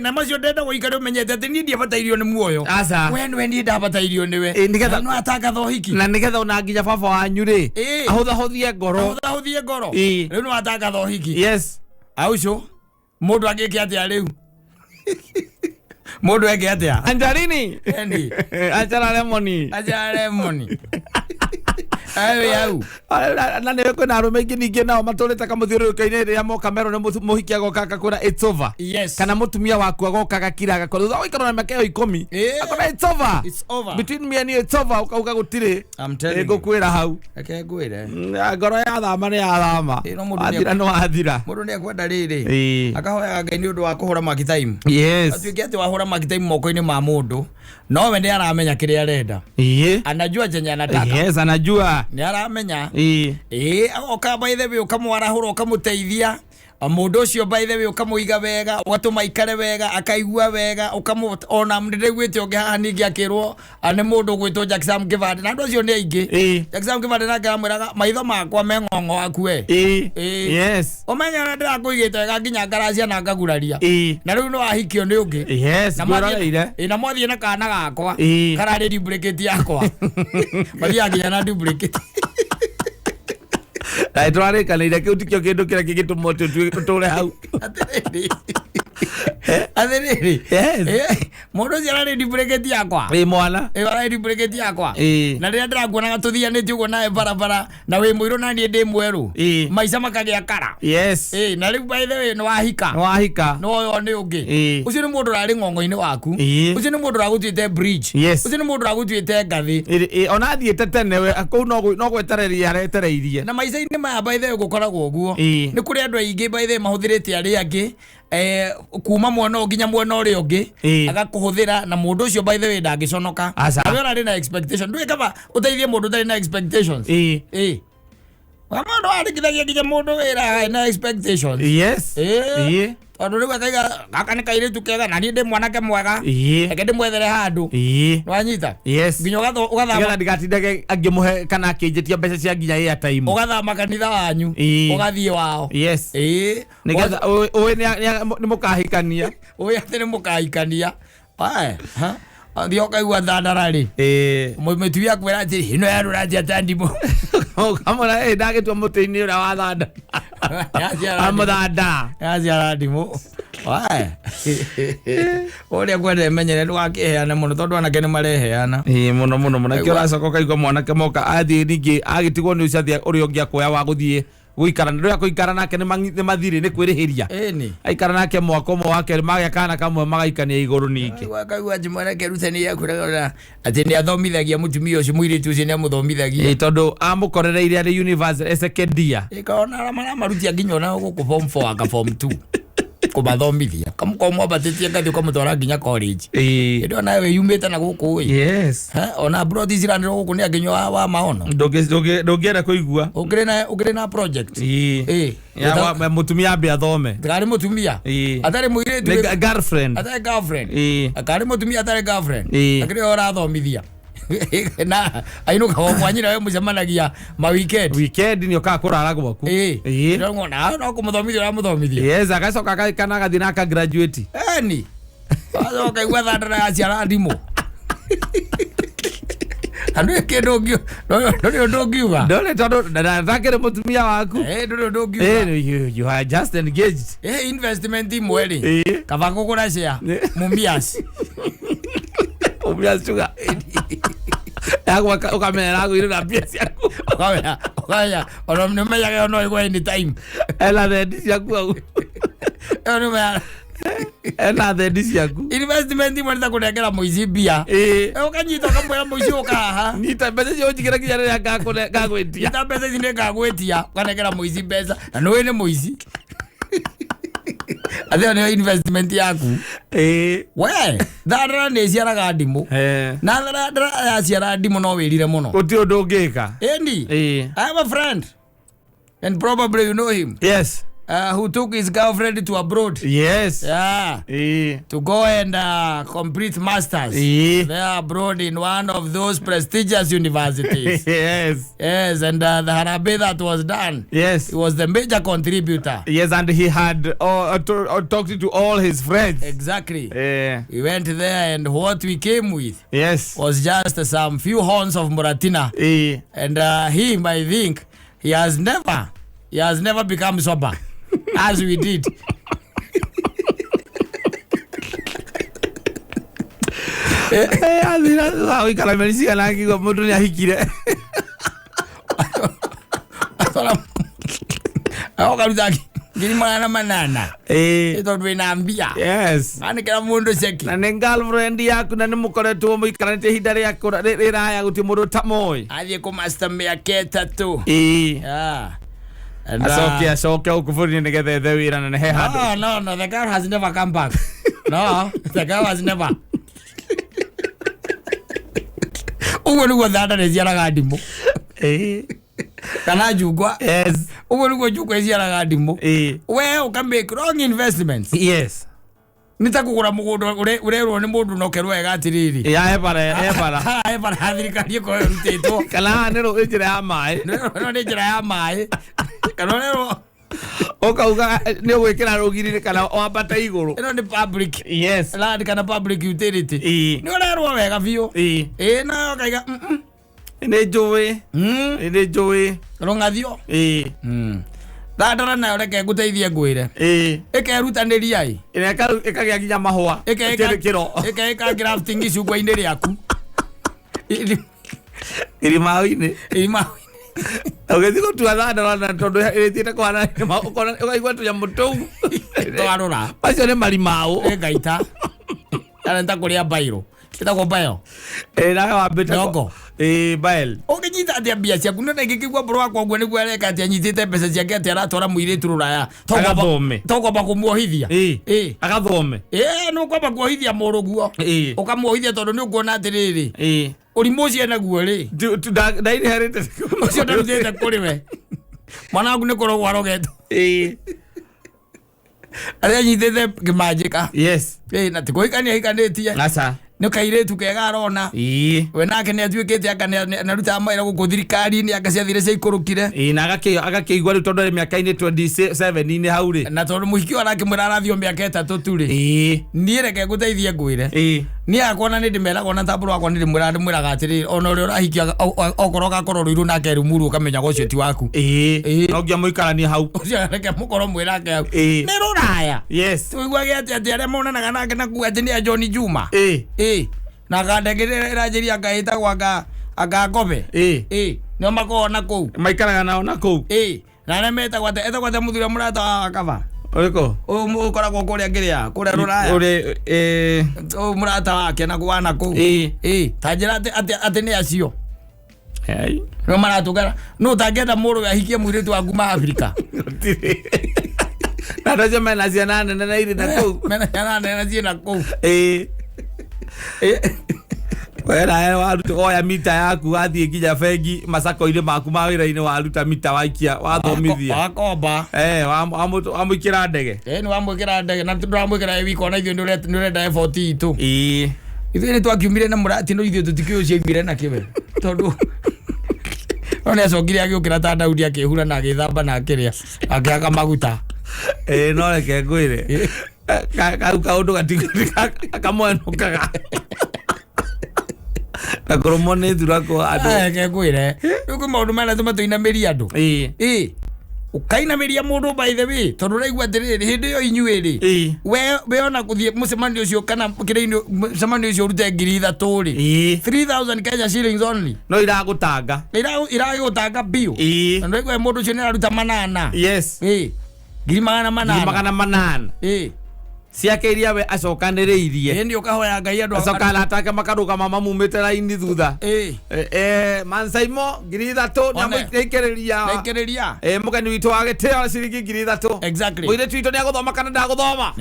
[SPEAKER 1] na macio ndenda guikara umenyete ati ni ndiabatairio ni muoyo we nwe ni ndabatairio niwe nigetha no atangatha hiki
[SPEAKER 2] na nigetha una nginya baba wanyu ri ahuthahuthie ngoro riu no
[SPEAKER 1] atangatha hiki aucio mundu agike atia riu mundu ege atia
[SPEAKER 2] anjarini anjara lemoni ayo yau na ne ko na rume ngingi nao matoleta kamuthiurukaine ria moka mero ne muhiki agoka akakura it's over kana mutumia waku agoka agakira agakora thutha waikara na makeo 10 akora it's over between me and you it's over ukauga gutire ngukwira hau
[SPEAKER 1] ake ngwire
[SPEAKER 2] ngoro ya thama ni ya thama athira no athira
[SPEAKER 1] mundu ni akwenda riri akahoya Ngai ni undu wa kuhura mark time atuike ati wahura mark time moko-ini ma mundu no we ni aramenya kiria arenda anajua chenye anataka
[SPEAKER 2] anajua
[SPEAKER 1] ni aramenya oka by the way ukamwarahura ukamuteithia mundu ucio by the way ukamuiga wega ugatuma ikare wega akaigua wega ukamona ndiriguite ungi haha ningi akirwo ane mundu gwitwo Jackson Kivande na andu acio ni aingi Jackson Kivande na ngamwiraga maitho makwa me ng'ong'o waku we umenya na ndirakuigite wega nginya ngaracia na ngaguraria na riu no ahikio ni ungi na mwathie na kana gakwa karari duplicate yakwa mathia nginya na duplicate
[SPEAKER 2] twari kanire kiu tikio kindu kira kigitumote tuture hau
[SPEAKER 1] athiriri Modo cia ready bracket yakwa
[SPEAKER 2] mwana
[SPEAKER 1] ready bracket yakwa na ria ndirakuona gatuthianite ugo nae barabara na wi muiro na nie ndi mweru maica makagia kara
[SPEAKER 2] yes
[SPEAKER 1] na riu by the way no wahika no yo ni ungi ucio ni mundu rari ngongo-ini waku ucio ni mundu ragutwite bridge ucio ni mundu ragutwite ngathi
[SPEAKER 2] ona thiete tene we kou no gwetereria aretereirie na
[SPEAKER 1] maica-ini maya by the way gukoragwo uguo ni kuri andu aingi by the way mahuthirite ari angi kuma mwena nginya mwena uri ungi agakuhuthira na mundu ucio by the way ndangiconoka awe ora na expectation ndui kama uteithie mundu tari na expectations Wamando arikithagia nginya mundu wira na expectations
[SPEAKER 2] yes
[SPEAKER 1] tondu riu akaiga gaka ni kairitu kega na ni ndi mwanake mwega eke ndi mwethere handu wanyita nginya ugathama
[SPEAKER 2] ndigatindage angimuhe kana akinjitia mbeca cia nginya airtime
[SPEAKER 1] ugathama kanitha wanyu ugathie wao
[SPEAKER 2] yes nigetha uwe ni mukahikania
[SPEAKER 1] uwe ati ni mukahikania Thio kaigua thandara ri mutu ya kwera ati ino ya ruratia tandimo
[SPEAKER 2] kamona ndagitua muti-ini uria wa thanda amuthanda
[SPEAKER 1] yaciara ndimo uria kwenda menyere ndwakiheane muno tondu anake ni mareheana
[SPEAKER 2] muno nakio uracoka kaigua mwanake moka athie ningi agitigwo ni ucathia uria ungi akoya wa guthie guikara ndio kuikara nake ni mathiri ni kwirihiria aikara nake mwako mo wake magya kana kamwe magaikania iguru ningi
[SPEAKER 1] wakaigua jimwana kerutani ya kuragora ati ni athomithagia mutumia ucio mwiritu ucio ni amuthomithagia
[SPEAKER 2] tondu amukorereire ari university secondia
[SPEAKER 1] ikaona mara marutia nginya ona guku form 4 aka form 2 kumathomithia kamukomwa batitie ngathi ukamutwara nginya college ndio nawe yumite na guku
[SPEAKER 2] yes
[SPEAKER 1] ona abroad iziraniro guku ni aginyo wa maono
[SPEAKER 2] ndongienda kuigua
[SPEAKER 1] ukire na project
[SPEAKER 2] ya mutumia ambe athome
[SPEAKER 1] ngari mutumia atari muiritu
[SPEAKER 2] girlfriend
[SPEAKER 1] akari mutumia atari girlfriend akiri ora thomithia na ainuka wanyina we mucemanagia ma weekend
[SPEAKER 2] ni oka kurara gwaku
[SPEAKER 1] ndio ngona no kumuthomithia ora muthomithia
[SPEAKER 2] yes agacoka kana gathi na ka graduate
[SPEAKER 1] ni azo kaigua thandara ya ciara ndimo andu kendo ngio no ndogiuga
[SPEAKER 2] ndole tondu ndakire mutumia waku
[SPEAKER 1] ndio ndogiuga
[SPEAKER 2] you are just engaged
[SPEAKER 1] investment imweli kavango kura share mumbias
[SPEAKER 2] suga ukamera gwirira mbia ciaku
[SPEAKER 1] ukaya ona mmeyaga no igwa anytime
[SPEAKER 2] ela the ciaku au
[SPEAKER 1] ona me
[SPEAKER 2] ela the ciaku
[SPEAKER 1] investment imwenda kunengera muici mbia ukanyita kamwera muici ukaha
[SPEAKER 2] nita mbeca cio njikira kinya riria ngagwetia
[SPEAKER 1] nita mbeca ici ni ngagwetia ukanengera muici mbeca na nwe ni muici athio ni investment yaku we thara ni ciaraga ndimu na thara ya ciara ndimu no wirire muno
[SPEAKER 2] uti undu ungika
[SPEAKER 1] I have a friend and probably you know him
[SPEAKER 2] yes
[SPEAKER 1] who took his girlfriend to abroad
[SPEAKER 2] yes
[SPEAKER 1] to go and complete masters there abroad in one of those prestigious universities yes and the harabe that was done
[SPEAKER 2] yes
[SPEAKER 1] he was the major contributor
[SPEAKER 2] yes and he had talked to all his friends
[SPEAKER 1] exactly we went there and what we came with
[SPEAKER 2] yes
[SPEAKER 1] was just some few horns of Muratina and him I think he has never become sober as we did.
[SPEAKER 2] Azira ikala melisia nangi kwa mundu ni ahikire.
[SPEAKER 1] Karuta ngiri manana. Ito ndwina mbia.
[SPEAKER 2] Yes.
[SPEAKER 1] Ani kila mundu cheki.
[SPEAKER 2] Na ne girlfriend yaku na mukoretwo muikaranite hindare yaku rira ya guti mundu tamoi.
[SPEAKER 1] Athie ku master me aketa tu.
[SPEAKER 2] Asokia ukufuri nigethe the wira na he handu.
[SPEAKER 1] No, the girl has never come back. No, the girl has never. Uwe nuko thanda ne ciaraga ndimu. Kana jugwa.
[SPEAKER 2] Yes.
[SPEAKER 1] Uwe nuko jugwa ciaraga ndimu. We uka make wrong investments.
[SPEAKER 2] Yes.
[SPEAKER 1] Nitakugura mugundo urerwo ni mundu nokerwo ega atiriri.
[SPEAKER 2] Ebara
[SPEAKER 1] hathirikari ko rutitwo.
[SPEAKER 2] Kana nero njira ya mai.
[SPEAKER 1] No ni njira ya mai. Kana nero
[SPEAKER 2] okauga ni gwikira rugiri kana wambata iguru.
[SPEAKER 1] Ino ni public.
[SPEAKER 2] Yes.
[SPEAKER 1] Land kana public utility. Ni urerwo wega biu. Na okaiga
[SPEAKER 2] Ine jowe.
[SPEAKER 1] Rongathio. Thandara nayo reke nguteithie ngwire ikerutanĩria
[SPEAKER 2] ĩkagĩa nginya mahũa
[SPEAKER 1] ĩka grafting icungwa-inĩ rĩaku
[SPEAKER 2] irimaũ-inĩ ũgĩthiĩ gũtua thandara na tondũ ĩrĩtiĩte kũhana ũkaigua tũnyamũ tũu
[SPEAKER 1] twarũra
[SPEAKER 2] macio nĩ marimaũ
[SPEAKER 1] ngaita arenda kũrĩa bairo ĩtagwo bayo
[SPEAKER 2] nawe wambĩte Bael
[SPEAKER 1] ũngĩnyita atĩa mbia ciaku nĩ ngĩkĩigua mbũrũ wakwa ũguo nĩguo areka atĩ anyitĩte mbeca ciake atĩ aratwara mũirĩtu rũraya tokwamba kũmuohithia
[SPEAKER 2] agathome
[SPEAKER 1] nĩ ũkwamba kuohithia mũrũguo ũkamuohithia tondũ nĩ ũkuona atĩrĩrĩ ũrimũ ũcio enaguo rĩ
[SPEAKER 2] ndainherĩte
[SPEAKER 1] ũcio ndarutĩte kũrĩ we mwana waku nĩ kũrogwo arogetwo arĩa anyitĩte kĩmanjĩka na tikũhikania hikanĩtie nĩ kairĩtu kega arona we nake nĩ atuĩkĩte anaruta mawĩra gũkũ thirikari-inĩ agaciathire cia ikũrũkire
[SPEAKER 2] na agakĩigua rĩu tondũ mĩaka-inĩ 27-inĩ hau rĩ
[SPEAKER 1] na tondũ mũhiki wa arakĩmwĩra arathio mĩaka 3 tu rĩ niĩ reke ngũteithie ngwĩre niĩ akona nĩ ndĩmeraga ona tambũrũ wakwa nĩ ndĩmwĩraga atĩrĩrĩ ona ũrĩa ũrahikia okorwo gakorwo rũirũ nake rumuru ũkamenya ũcio ti waku
[SPEAKER 2] no nginya mũikaranie hau
[SPEAKER 1] ũcio reke mũkorwo mwĩrake hau nĩ rũraya tũiguage atĩ arĩa monanaga nake na kuga atĩ nĩ a John Juma na gandegere ranjĩria ngaĩtagwo angakobe nĩo makoragwo na kũu
[SPEAKER 2] maikaraga nao na kũu
[SPEAKER 1] na arĩa metagwo atĩ mũthuri wa mũrata wa kaba
[SPEAKER 2] ũrĩkũ
[SPEAKER 1] ũkoragwo kũrĩa ngĩrĩa kũrĩa rũraya mũrata wake na kũwana kũu ta njĩra atĩ nĩ acio nĩo maratũngana nũ ũtangĩenda mũrũ ahikie mũirĩtu wa kuma Afrika
[SPEAKER 2] na andũ acio mena ciana nene na irĩ na kũu
[SPEAKER 1] mena ciana nene na ciĩ na kũu
[SPEAKER 2] wera waruta oya mita yaku wathiĩ nginya bengi macako-inĩ maku ma wĩra-inĩ waruta mita waikia wathomithia
[SPEAKER 1] wakomba
[SPEAKER 2] wamũikĩra ndege
[SPEAKER 1] nĩ wamwĩkĩra ndege na ndũramwĩkĩra wiko na ithuĩ nĩ ũrenda effort itũ ithuĩ nĩ twakiumire na mũratino ithuĩ tũtikĩũĩ ciaumire na kĩwe tondũ no nĩ acokire agĩũkĩra ta Daudi akĩhura na agĩthamba na akĩrĩa akĩhaka maguta
[SPEAKER 2] no reke ngwĩre kau kaũndũ kamwenũkaga na kũrũmwo nĩ thurako andũ
[SPEAKER 1] reke ngwĩre rĩu kwĩ maũndũ mena tũmatũinamĩria andũ ũkainamĩria mũndũ by the way tondũ ũraigua atĩrĩrĩ hĩndĩ ĩyo inyuĩ rĩ we ona gũthiĩ mũcemanio ũcio kana kĩrĩa-inĩ mũcemanio ũcio ũrute 3,000 rĩ 3,000 Kenya shillings only
[SPEAKER 2] no iragũtanga
[SPEAKER 1] iragũtanga biũ na ndũraigua mũndũ ũcio nĩ araruta 800 800
[SPEAKER 2] ciake iria we acokanĩrĩirie
[SPEAKER 1] nĩ ũkahoya Ngai andũ
[SPEAKER 2] acoka aratake makarũgama mamumĩte raini thutha mansaimo 3,000 na mũikĩrĩria mũgeni witũ wa gĩtĩo ciringi 3,000 mũirĩtu witũ nĩ agũthoma kana ndagũthoma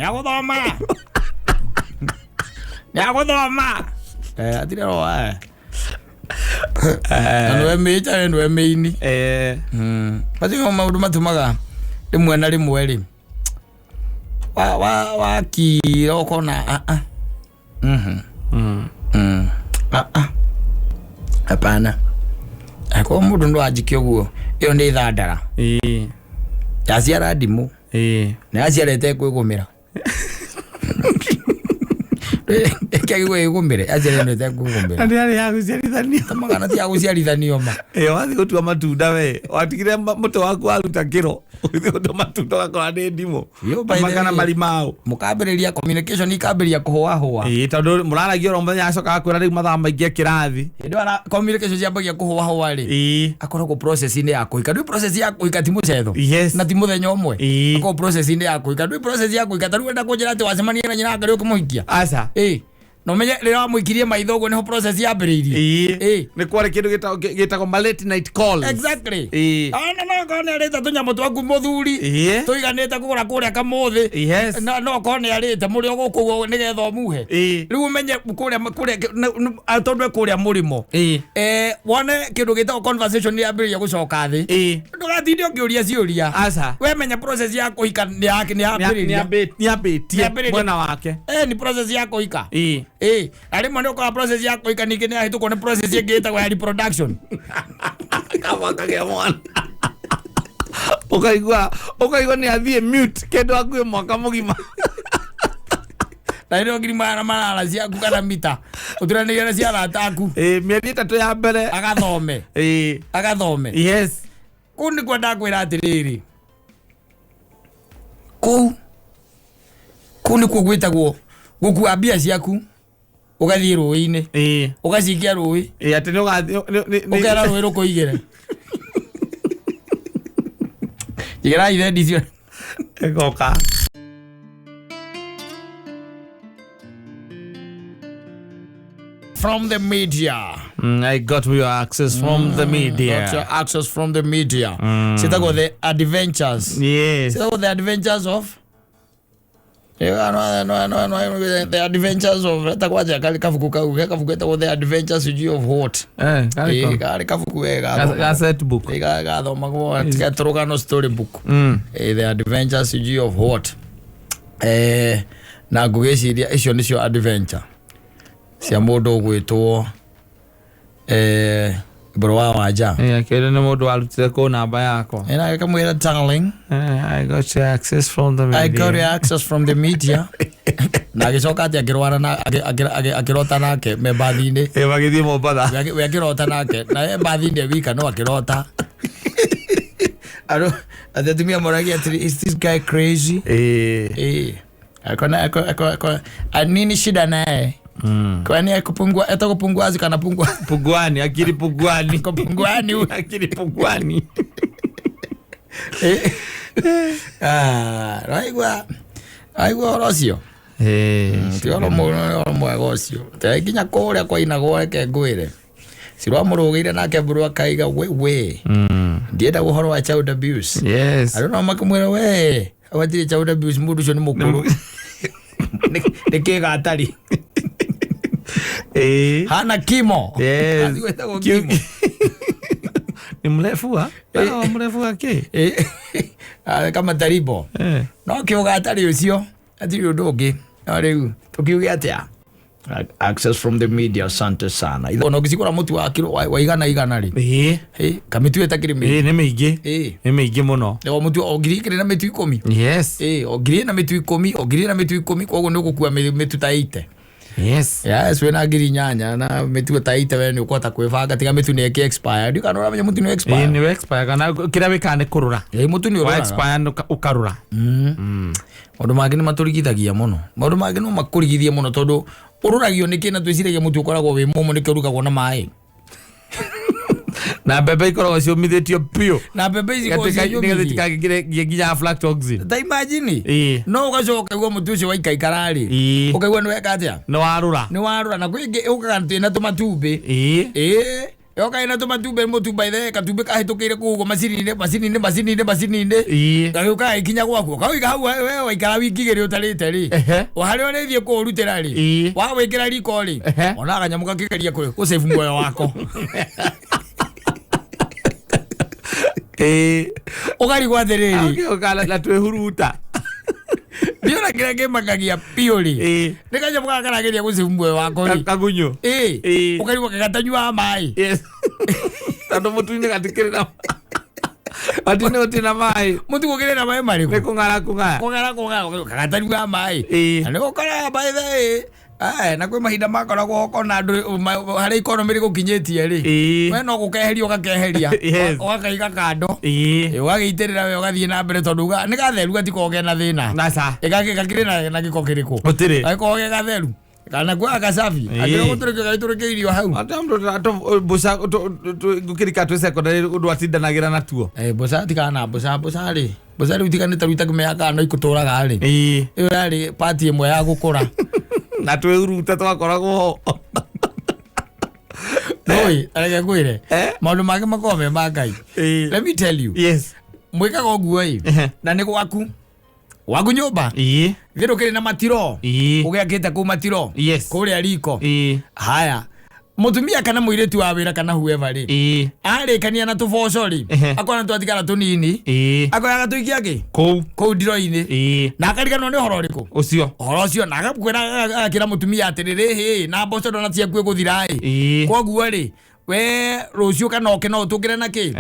[SPEAKER 1] nĩagũthoma atire roa nĩwe mĩcha nĩwe mĩini macio maũndũ matũmaga rĩmwe na rĩmwe rĩ wakira ũkona hapana akorwo mũndũ ndwanjikia ũguo ĩyo nĩ thandara yaciara ndimũ na yaciarete kwĩgũmĩra ĩkĩagĩgwo ĩgũmĩre yaciarete kwĩgũmĩra
[SPEAKER 2] nĩ ya gũciarithanio
[SPEAKER 1] magana ti ya gũciarithanio ma
[SPEAKER 2] wathiĩ gũtua matunda we watigire mũtĩ waku waruta kĩro ũgĩthiĩ gũtua matunda ũgakora nĩ ndimũ makana marimaũ
[SPEAKER 1] mũkambĩrĩria communication ikambĩrĩria kũhũahũa
[SPEAKER 2] tondũ mũraragia oro mũthenya acoka akwĩra rĩu mathaa maingĩ kĩrathi
[SPEAKER 1] hĩndĩ communication ciambagia kũhũahũa rĩ akoragwo process-inĩ ya kũhika ndũĩ process ya kũhika ti mũcetho na ti mũthenya ũmwe akoragwo process-inĩ ya kũhika ndũĩ process ya kũhika tarĩu wenda kũnjĩra atĩ wacemania na nyina ngarĩ ũkĩmũhikia
[SPEAKER 2] aca
[SPEAKER 1] no menye rĩrĩa wamũikirie maitho ũguo nĩho process yambĩrĩirie
[SPEAKER 2] nĩ kwarĩ kĩndũ gĩtagwo late night calls
[SPEAKER 1] exactly no korwo nĩ arĩte tũnyamũ twaku mũthuri tũiganĩte kũgũra kũrĩa kamũthĩ no korwo nĩ arĩte mũrĩ o gũkũ ũguo nĩgetha ũmuhe rĩu ũmenye tondũ kũrĩa mũrĩmo wone kĩndũ gĩtagwo conversation nĩ yambĩrĩria gũcoka thĩ ndũgatinde ũkĩũria ciũria we menya process ya kũhika
[SPEAKER 2] nĩambĩtie mwena wake
[SPEAKER 1] nĩ process ya kũhika na rĩmwe nĩ ũkora process ya kũhika ningĩ nĩ yahĩtũkwo nĩ process ĩngĩ ĩtagwo ya reproduction
[SPEAKER 2] kamwakagĩa mwana ũkaigua nĩ athiĩ mute kĩndũ hakuhĩ mwaka mũgima
[SPEAKER 1] na nĩ ngiri magana manana ciaku kana mita ũturanĩire na cia arata aku
[SPEAKER 2] mĩeri 3 ya mbere
[SPEAKER 1] agathome
[SPEAKER 2] yes
[SPEAKER 1] kũu nĩ kwenda kwĩra atĩrĩrĩ Kou ni kugwitagwo gukua mbia ciaku ugathie rũĩ-inĩ ugacikia rũĩ
[SPEAKER 2] ati no
[SPEAKER 1] ukera rũĩ rũkũigĩre igera ithendi cio
[SPEAKER 2] egoka.
[SPEAKER 1] From the media.
[SPEAKER 2] I got your access from the media.
[SPEAKER 1] Got your access from the media. Sitago the adventures.
[SPEAKER 2] Yes.
[SPEAKER 1] Sitago the adventures of. No. The adventures of. Takwaja kali kafuku the adventures of what? Kali kafuku
[SPEAKER 2] cassette book.
[SPEAKER 1] Ga thoma kwa tikatoroka no story book. The adventures of what? Na ngugeciria icio nicio adventure. Cia mundu gwitwo bro wa wanja
[SPEAKER 2] kile ni mundu alutire ko namba yako
[SPEAKER 1] ina kamwira darling
[SPEAKER 2] I got your access from the media.
[SPEAKER 1] I got your access from the media. Na gicoka ati akirwara na akirota nake me bathini
[SPEAKER 2] bagithie Mombasa
[SPEAKER 1] we akirota nake na bathini wika no akirota aro atatumia moragi ati is this guy crazy akona anini shida naye kwani akupungua atakupungua azikana
[SPEAKER 2] punguani akili punguani
[SPEAKER 1] kupungwani
[SPEAKER 2] akili punguani
[SPEAKER 1] aigua rocio ti oro mwega ucio te kinya kuria kwa inago reke ngwire sirwa murugire nake buru akaiga we ndienda guhoro wa child abuse.
[SPEAKER 2] Yes,
[SPEAKER 1] I don't know makumwira we awatire child abuse mundu cio ni mukuru nikiga atari hana kimo.
[SPEAKER 2] Yes. Kimo. Ni mrefu ha? Mrefu wake.
[SPEAKER 1] Kama taribo. No kiuga atari ucio atiri undu ungi. Riu tukiuge atia access from the media. Asante sana. Ono gisikora mutu wa kiro wa igana ri. Kamitu etakiri mi.
[SPEAKER 2] Ni meige. Ni meige muno.
[SPEAKER 1] Ewa mutu ogiri kire na metu 10.
[SPEAKER 2] Yes.
[SPEAKER 1] Ogiri na metu 10 kogo no gukua metu ta 8.
[SPEAKER 2] Yes.
[SPEAKER 1] Yes, we na giri nyanya na metu ta 8 we ni ukota kwivanga tiga metu ni expire. Ndi kana uramenya mutu ni expire.
[SPEAKER 2] Ni expire kana kira wikane kurura.
[SPEAKER 1] Mutu ni urura.
[SPEAKER 2] Expire ukarura.
[SPEAKER 1] Maundu mangi ni maturigithagia muno. Maundu mangi no makurigithie muno tondu ururagio nikina twiciragia mutu ukoragwo wi mumu nikirugagwo na mai.
[SPEAKER 2] Na bebe ikoragwo ciumithitio pio.
[SPEAKER 1] Na bebe ikoragwo ciumithitio
[SPEAKER 2] nginya aflatoxin.
[SPEAKER 1] Ta imagine. No ugacoka igwa mutu ucio waikaikarari. Ukaigwa ni weka atia?
[SPEAKER 2] Ni warura.
[SPEAKER 1] Ni warura na kwingi ukaga twina tumatumbi. Yoka ina tumatumbi mutumba ile katumbi kahitukire kugo macini-ine. Gagiuka ikinya gwaku. Kawiga hau wewe waikara wiki gere utarite ri. Wahari onethie kurutira ri. Wa wikira riko ri. Ona kanyamuka kikeria ku save moyo wako. Ugari kwa thereri.
[SPEAKER 2] Ukala la twehuruta.
[SPEAKER 1] Ndio na kile game kagia pioli. Nikaje muka karageria gusivu moyo wako ri.
[SPEAKER 2] Kagunyo.
[SPEAKER 1] Ukari kwa gatanywa mai.
[SPEAKER 2] Yes. Tando mutu ni katikire na. Atine utina mai.
[SPEAKER 1] Mutu kugire na mai mari.
[SPEAKER 2] Ne kungara.
[SPEAKER 1] Kungara gatanywa mai. Ani ukara by the na kwe mahinda makora goko na andu hari economy ri gukinyitie ri we no gukeheria ugakeheria ugakaiga kando ugagiitirira we ugathie na mbere tondu ni gatheru gatikoge na thina igakire na giko kiriku gikoge gatheru kana kwa gasafi akiro guturike gaiturike irio hau
[SPEAKER 2] atamdo ato busa gukirika tu secondary undu atindanagira natuo
[SPEAKER 1] busa tikana busa ri utikane taruita kumeyaka no ikuturaga ri iyo ri party imwe ya gukura
[SPEAKER 2] na twehuruta twakoragwo
[SPEAKER 1] Oi, arege kwire. Maundu make makome makai. Let me tell you.
[SPEAKER 2] Yes.
[SPEAKER 1] Mwikaga uguo na ni gwaku. Wagu nyumba. Giro kire na matiro. Ugiakite ku matiro. Kuria riko. Haya. Mutumia kana muiretu wa wira kana whoever ri. Arikania na tuboco ri. Akona twatikana tunini. Akoya gatuikia ki? Kou ndiro-ini. Na akarigano ni horo riku.
[SPEAKER 2] Ucio.
[SPEAKER 1] Horo ucio na agakwira akira mutumia atiriri na mboco ndona cia kwe guthira koguo ri we rucio kana oke no tukire na ki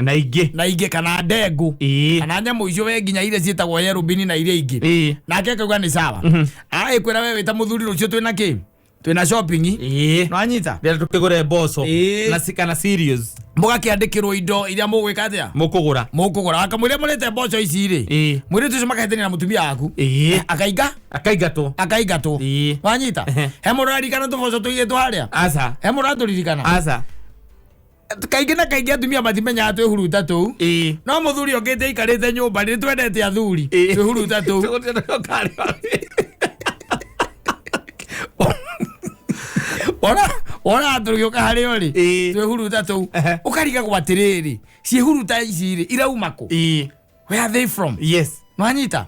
[SPEAKER 1] na ingi kana ndengu kana nyamu icio we nginya ire cietagwo yerubini na ire ingi nake akauga ni sawa kwira we wita muthuri rucio twina ki twina shopping no anyita
[SPEAKER 2] bila tukigure boso na sikana serious
[SPEAKER 1] mugakiandikirwo indo iria mugwika atia mukugura akamwira murete mboco ici ri mwire tucio makahetania na mutumia waku akaigatwo wanyita he muraririkana tuboco tuigitwo haria he muraturirikana kaingĩ na kaingĩ atumia matimenyaga twĩhuruta tuu no muthuri okĩte ikarĩte nyũmba nĩ twendete athuri twĩhuruta tuu ona atũrĩũka harĩa ũrĩ twĩhuruta tuu ũkarigagwo atĩrĩrĩ ciĩhuruta ici rĩ irauma kũ where are they from nwanyita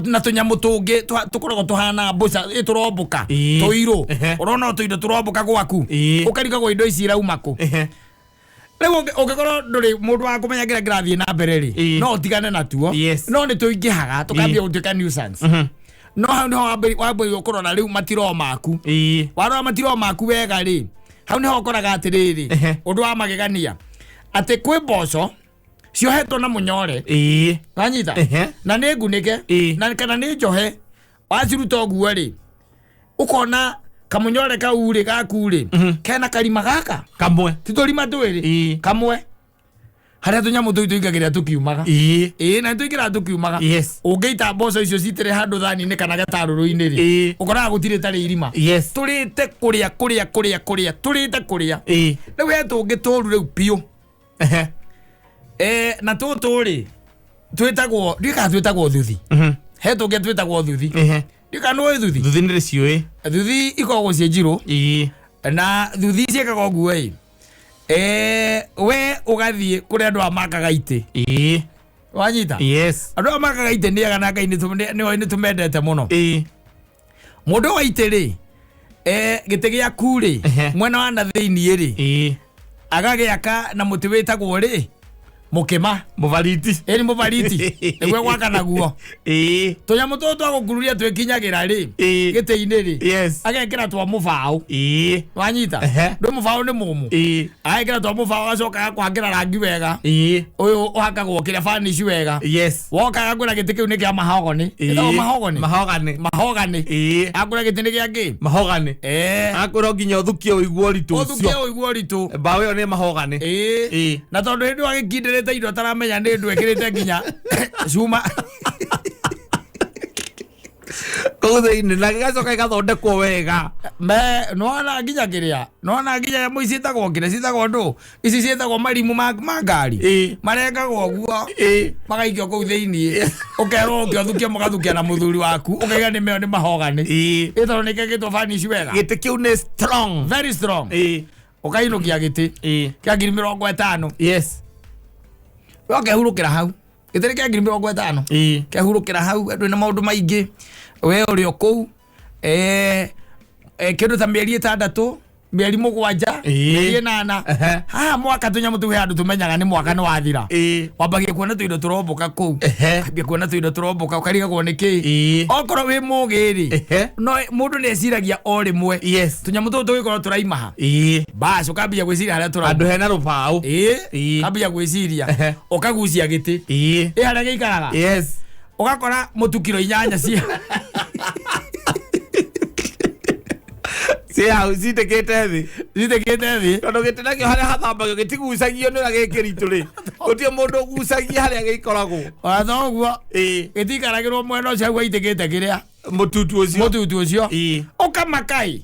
[SPEAKER 1] na tunyamu tũngĩ tũkoragwo tũhana mbũca tũromboka tũirũ ũrona tũindo tũromboka gwaku ũkarigagwo indo ici irauma kũ rĩu ũngĩkorwo ndũrĩ mũndũ wa kũmenya kĩrĩa kĩrathiĩ na mbere rĩ no ũtigane natuo no nĩ tũingĩhaga tũkambia gũtuĩka nuisance no hau nĩho wambĩrĩria kũrora rĩu matiro maku warora matiro maku wega rĩ hau nĩho ũkoraga atĩrĩrĩ ũndũ wa magegania atĩ kwĩ mboco ciohetwo na mũnyore wanyita na nĩ ngunĩke na kana nĩ njohe waciruta ũguo rĩ ũkona kamunyore kau rĩ gaku rĩ kena karima gaka kamwe titũrima twĩrĩ kamwe harĩa tũnyamũ tũu tũingagĩrĩa tũkiumaga na tũingĩra tũkiumaga ũngĩita mboco icio citirĩ handũ thani-inĩ kana gatarũrũ-inĩ rĩ ũkoraga gũtirĩ tarĩ irima tũrĩte kũrĩa tũrĩte kũrĩa rĩu he tũngĩ tũru rĩu biũ na tũtũ rĩ twĩtagwo ndĩka twĩtagwo thuthi he tũngĩ twĩtagwo thuthi ndĩka nĩ thuthi
[SPEAKER 2] nĩ ciũĩ
[SPEAKER 1] thuthi ikoragwo ciĩ njirũ na thuthi ciĩkaga ũguo ĩ we ũgathiĩ kũrĩa andũ amakaga itĩ wanyita andũ amakaga itĩ nĩaga na Ngai nĩ tũmendete mũno mũndũ wa itĩ rĩ gĩtĩ gĩaku rĩ mwena wa na thĩiniĩ rĩ agagĩaka na mũtĩ wĩtagwo rĩ mukima mubariti ni mubariti nĩguo gwaka naguo tũnyamũ tũtũ twa gũkururia twĩkinyagira rĩ gĩtĩ-inĩ rĩ agekĩra twa mũbaũ wanyita ndũ mũbaũ nĩ mũmũ agekĩra twa mũbaũ agacoka akũhakĩra rangi wega ũyũ ũhakagwo kĩrĩa fanish wega wokaga kwĩra gĩtĩ kĩu nĩ kĩa mahogany mahogany akwĩra gĩtĩ nĩ gĩa kĩ mahogany akwĩra nginya ũthukie ũiguo ũritũ mbaũ ĩyo nĩ mahogany na tondũ hĩndĩ wagĩkindĩrĩte indo taramenya nĩ ndũ ekĩrĩte nginya cuma kũthĩ-inĩ na gĩgacoka gĩgathondekwo wega nona nginya kĩrĩa nona nginya nyamũ ici ciĩtagwo kĩrĩa ciĩtagwo ndũ ici ciĩtagwo marimũ ma ngari marengagwo ũguo magaikio kũu thĩiniĩ ũkerwo ũkĩothukia mũgathukia na mũthuri waku ũkaiga nĩmeo nĩ mahogany ĩtondũ nĩkĩgĩtwo fanish wega gĩtĩ kĩu nĩ strong very strong ũkainũkia gĩtĩ kĩa 50,000 wakehurũkĩra hau gĩtĩ kĩa 50,000 kehurũkĩra hau andũ na maũndũ maingĩ we ũrĩ o kũu kĩndũ ta mĩeri 6 mĩeri 7 mĩeri 8 haha mwaka tũnyamũ tũu he andũ tũmenyaga nĩ mwaka nĩ wathira wambagia kuona tũindo tũromboka kũu kambia kuona tũindo tũromboka ũkarigagwo nĩ kĩ okorwo wĩ mũgĩ rĩ no mũndũ nĩ eciragia o rĩmwe tũnyamũ tũu tũgĩkorwo tũraimaha baci ũkambia gwĩciria harĩa tũrauma andũ hena rũbaũ kambia gwĩciria ũkagucia gĩtĩ harĩa gĩikaraga ũgakora mũtukiro 8 cia hau citekete thĩ tondũ gĩtĩ nakĩo harĩa hathambagio gĩtigucagio nĩ ũrĩa gĩkĩritũ rĩ gũtirĩ mũndũ ũgucagia harĩa gĩkoragwo watho ũguo gĩtikaragĩrwo mwena ũcio hau haitĩkĩte kĩrĩa mũtutu ũcio ũkamakai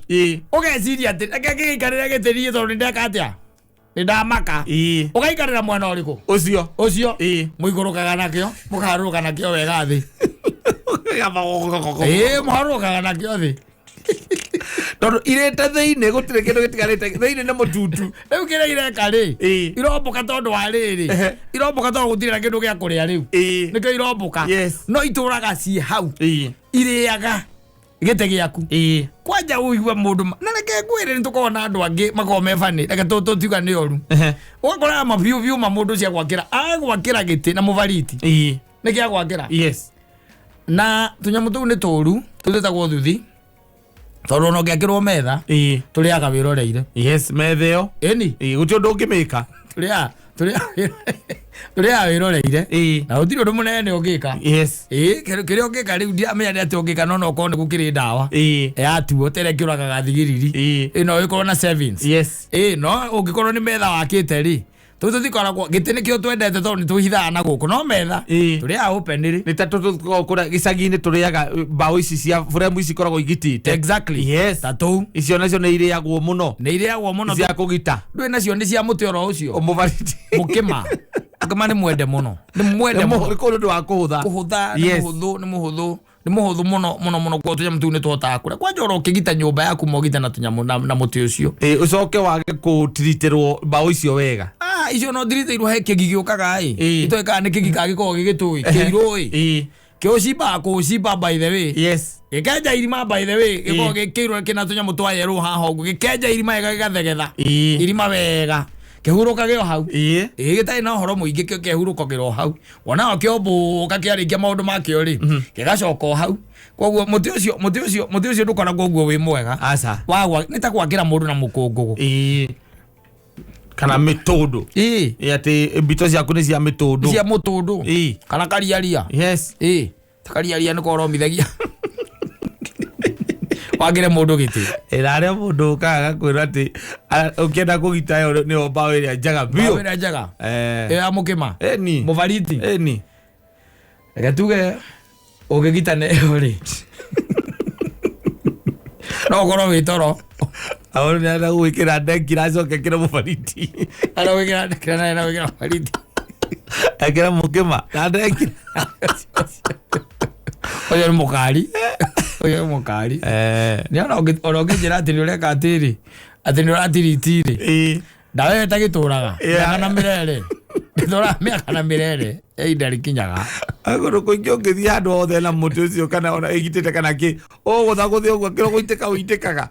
[SPEAKER 1] ũgeciria atĩ reke gĩikarĩre gĩtĩri tondũ nĩndeka atĩa nĩndamaka ũgaikarĩra mwena ũrĩkũ ũcio mũikũrũkaga nakĩo mũkaharũrũka nakĩo wega thĩ mũharũrũkaga nakĩo thĩ tondũ irĩte thĩinĩ gũtirĩ kĩndũ gĩtigarĩte thĩinĩ nĩ mũtutu rĩu kĩrĩa ireka rĩ iromboka tondũ wa rĩrĩ iromboka tondũ gũtirĩ na kĩndũ gĩa kũrĩa rĩu nĩkĩo iromboka no itũraga ciĩ hau irĩaga gĩtĩ gĩaku kwanja ũigua mũndũ na reke ngwĩre nĩtũkoragwo na andũ angĩ makoragwo me funny reke tũtiuga nĩ ũru ũgakoraga mabiũ ma mũndũ ũcio agwakĩra agwakĩra gĩtĩ na mũbariti nĩkĩ agwakĩra na tũnyamũ tũu nĩ tũru tũtĩtagwo thuthi tondũ no ngĩakĩrwo metha tũrĩaga wĩroreire metha ĩyo gũtirĩ ũndũ ũngĩmĩka tũrĩaga wĩroreire na gũtirĩ ũndũ mũnene ũngĩka kĩrĩa ũngĩka rĩu ndiramenya nĩ atĩ ũngĩka no nokorwo nĩ gũkĩrĩ ndawa yatuo terĩa kĩũragaga thigiriri no ĩkorwo na sevens no ũngĩkorwo nĩ metha wakĩte rĩ tu thikoragwo gitini kio twendete to ni tuhithaga na guku no metha turi a open ri
[SPEAKER 2] ni tatu kura gicagi-ini turiaga mbao ici cia frame ici koragwo igitite.
[SPEAKER 1] Exactly,
[SPEAKER 2] yes,
[SPEAKER 1] tatu
[SPEAKER 2] icio nacio ni iriagwo muno cia kugita
[SPEAKER 1] ndwe nacio ni cia muti oro ucio
[SPEAKER 2] umubariti
[SPEAKER 1] mukima akama ni mwende muno
[SPEAKER 2] ko ndu wa kuhutha
[SPEAKER 1] ni muhuthu muno kwa tunyamu tu ni twota kura kwa njoro kigita nyumba yaku mogita na tunyamu na muti ucio
[SPEAKER 2] ucoke wage kutiriterwo mbao icio wega
[SPEAKER 1] icio no diriterwo he kigigiukaga itoika ni kigika giko gigitui kiroi kiuciba kuciba by the way.
[SPEAKER 2] Yes,
[SPEAKER 1] gikeja irima by the way giko gikirwo kina tunyamu twa yeru haha ugu gikeja irima gagathegetha irima wega kehuruka gyo hau gitai na horo muingi kyo kehuruka giro hau wona kyo mbuka kiarikia maundu makyo ri kigacoka hau koguo muti ucio ndukoragwo guo wi mwega
[SPEAKER 2] asa
[SPEAKER 1] wagwa nitakwakira mundu na mukungugu
[SPEAKER 2] kana mitondo ati mbito ciaku ni cia mitondo
[SPEAKER 1] cia mutundu kana kariaria.
[SPEAKER 2] Yes,
[SPEAKER 1] takariaria niko romithagia wagire mundu giti
[SPEAKER 2] iraria mundu kaga kwira ati ukienda kugita yo ni mbao iria njaga bio
[SPEAKER 1] iria njaga amukima
[SPEAKER 2] ni
[SPEAKER 1] muvariti
[SPEAKER 2] ni
[SPEAKER 1] gatuge ugigita ne uri no goro witoro
[SPEAKER 2] awon ni ana gwikira ndekira coke kira muvariti
[SPEAKER 1] ara gwikira ndekira na gwikira muvariti
[SPEAKER 2] akira mukima na ndekira
[SPEAKER 1] oyo ni mukari oyo mukari ni ona ngijira ati ni ureka atiri ati ni uratiritire ndawe tagituraga kana mirere ndora miaka na mirere ndari kinyaga
[SPEAKER 2] agoro kuingio ngithi handu othe na muti ucio kana ona igitite kana ki gutha guthi ogwo kiro uitikaga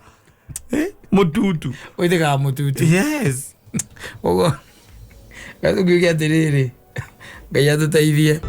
[SPEAKER 2] mututu
[SPEAKER 1] uitikaga mututu.
[SPEAKER 2] Yes,
[SPEAKER 1] ogo gatugigia atiriri Ngai atuteithie.